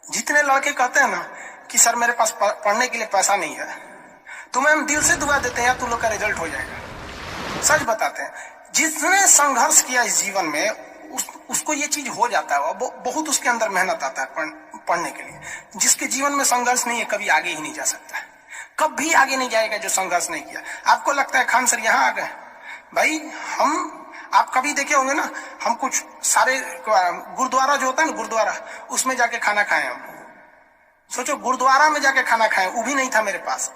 जितने लड़के कहते हैं ना कि सर मेरे पास पढ़ने के लिए पैसा नहीं है, तो मैम दिल से दुआ देते हैं यार तुम लोग का रिजल्ट हो जाएगा। सच बताते हैं, जिसने संघर्ष किया इस जीवन में उसको ये चीज हो जाता है। बहुत उसके अंदर मेहनत आता है पढ़ने के लिए। जिसके जीवन में संघर्ष नहीं है कभी आगे ही नहीं जा सकता है, कभी आगे नहीं जाएगा जो संघर्ष नहीं किया। आपको लगता है खान सर यहाँ आ गए, भाई आप कभी देखे होंगे ना, हम कुछ सारे गुरुद्वारा जो होता है ना, गुरुद्वारा उसमें जाके खाना खाए। हम सोचो गुरुद्वारा में जाके खाना खाए, वो भी नहीं था मेरे पास।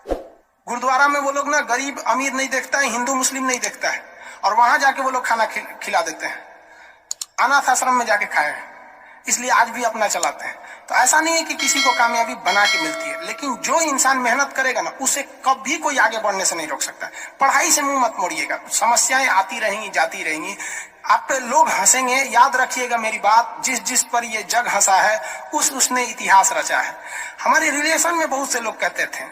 गुरुद्वारा में वो लोग ना गरीब अमीर नहीं देखता है, हिंदू मुस्लिम नहीं देखता है, और वहां जाके वो लोग खाना खिला देते हैं। अनाथ आश्रम में जाके खाए, इसलिए आज भी अपना चलाते हैं। तो ऐसा नहीं है कि किसी को कामयाबी बना के मिलती है, लेकिन जो इंसान मेहनत करेगा ना उसे कभी कोई आगे बढ़ने से नहीं रोक सकता। पढ़ाई से मुंह मत मोड़िएगा, समस्याएं आती रहेंगी जाती रहेंगी, आप पे लोग हंसेंगे। याद रखिएगा मेरी बात, जिस पर ये जग हंसा है उसने इतिहास रचा है। हमारे रिलेशन में बहुत से लोग कहते थे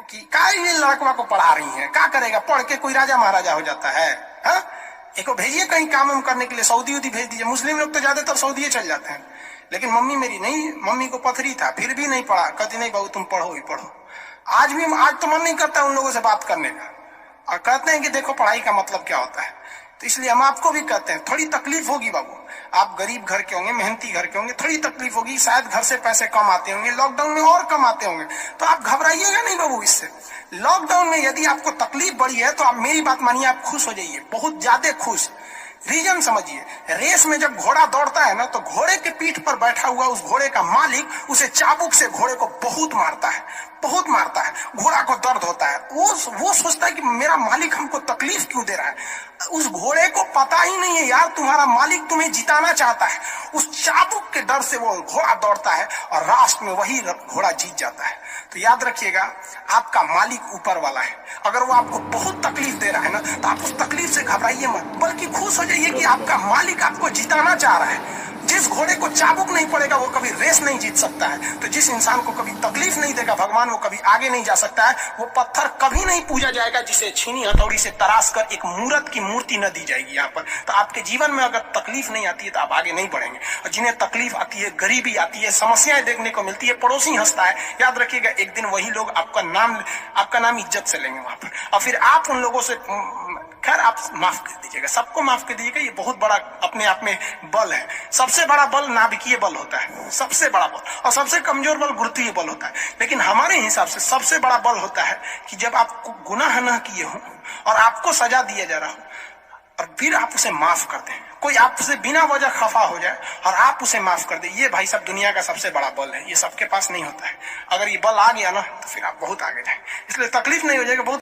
कि का ये लड़कवा को पढ़ा रही है, क्या करेगा, पढ़ के कोई राजा महाराजा हो जाता है। एको भेजिए कहीं काम करने के लिए, सऊदी उदी भेज दीजिए। मुस्लिम लोग तो ज्यादातर सऊदी चल जाते हैं, लेकिन मम्मी मेरी नहीं, मम्मी को पथरी था फिर भी नहीं पढ़ा। कहती नहीं बहू तुम पढ़ो ही पढ़ो। आज तो मन नहीं करता उन लोगों से बात करने का, और कहते हैं कि देखो पढ़ाई का मतलब क्या होता है। तो इसलिए हम आपको भी कहते हैं थोड़ी तकलीफ होगी बाबू, आप गरीब घर के होंगे, मेहनती घर के होंगे, थोड़ी तकलीफ होगी, शायद घर से पैसे कम आते होंगे, लॉकडाउन में और कम आते होंगे, तो आप घबराइएगा नहीं बाबू। इससे लॉकडाउन में यदि आपको तकलीफ बढ़ी है तो आप मेरी बात मानिए, आप खुश हो जाइए, बहुत ज्यादा खुश। रीजन समझिए, रेस में जब घोड़ा दौड़ता है ना तो घोड़े के पीठ पर बैठा हुआ उस घोड़े का मालिक उसे चाबुक से घोड़े को बहुत मारता है, बहुत मारता है। घोड़ा को दर्द होता है, वो सोचता है कि मेरा मालिक हमको तकलीफ क्यों दे रहा है। उस घोड़े को पता ही नहीं है यार तुम्हारा मालिक तुम्हें जिताना चाहता है। उस चाबुक के डर से वो घोड़ा दौड़ता है और लास्ट में वही घोड़ा जीत जाता है। तो याद रखिएगा, आपका मालिक ऊपर वाला है। अगर वो आपको बहुत तकलीफ दे रहा है ना तो आप उस तकलीफ से घबराइए मत, बल्कि खुश हो जाइए कि आपका मालिक आपको जिताना चाह रहा है। जिस घोड़े को चाबुक नहीं पड़ेगा वो कभी रेस नहीं जीत सकता है। तो जिस इंसान को कभी तकलीफ नहीं देगा भगवान, वो कभी आगे नहीं जा सकता है। वो पत्थर कभी नहीं पूजा जाएगा जिसे छीनी हथौड़ी से तराश कर एक मूर्त की मूर्ति न दी जाएगी यहाँ पर। तो आपके जीवन में अगर तकलीफ नहीं आती है तो आप आगे नहीं बढ़ेंगे। और जिन्हें तकलीफ आती है, गरीबी आती है, समस्याएं देखने को मिलती है, पड़ोसी हंसता है, याद रखिएगा एक दिन वही लोग आपका नाम इज्जत से लेंगे वहां पर। और फिर आप उन लोगों से, खैर आप माफ कर दीजिएगा, सबको माफ कर दीजिएगा, ये बहुत बड़ा अपने आप में बल है। सबसे बड़ा बल नाभिकीय बल होता है, सबसे बड़ा बल, और सबसे कमजोर बल गुरुत्वीय बल होता है। लेकिन हमारे हिसाब से सबसे बड़ा बल होता है कि जब आप गुनाह न किए हो और आपको सजा दिया जा रहा हो और फिर आप उसे माफ कर दें। कोई आपसे बिना वजह खफा हो जाए और आप उसे माफ कर दे, ये भाई सब दुनिया का सबसे बड़ा बल है। ये सबके पास नहीं होता है। अगर ये बल आ गया ना तो फिर आप बहुत आगे जाए। इसलिए तकलीफ नहीं हो जाएगा, बहुत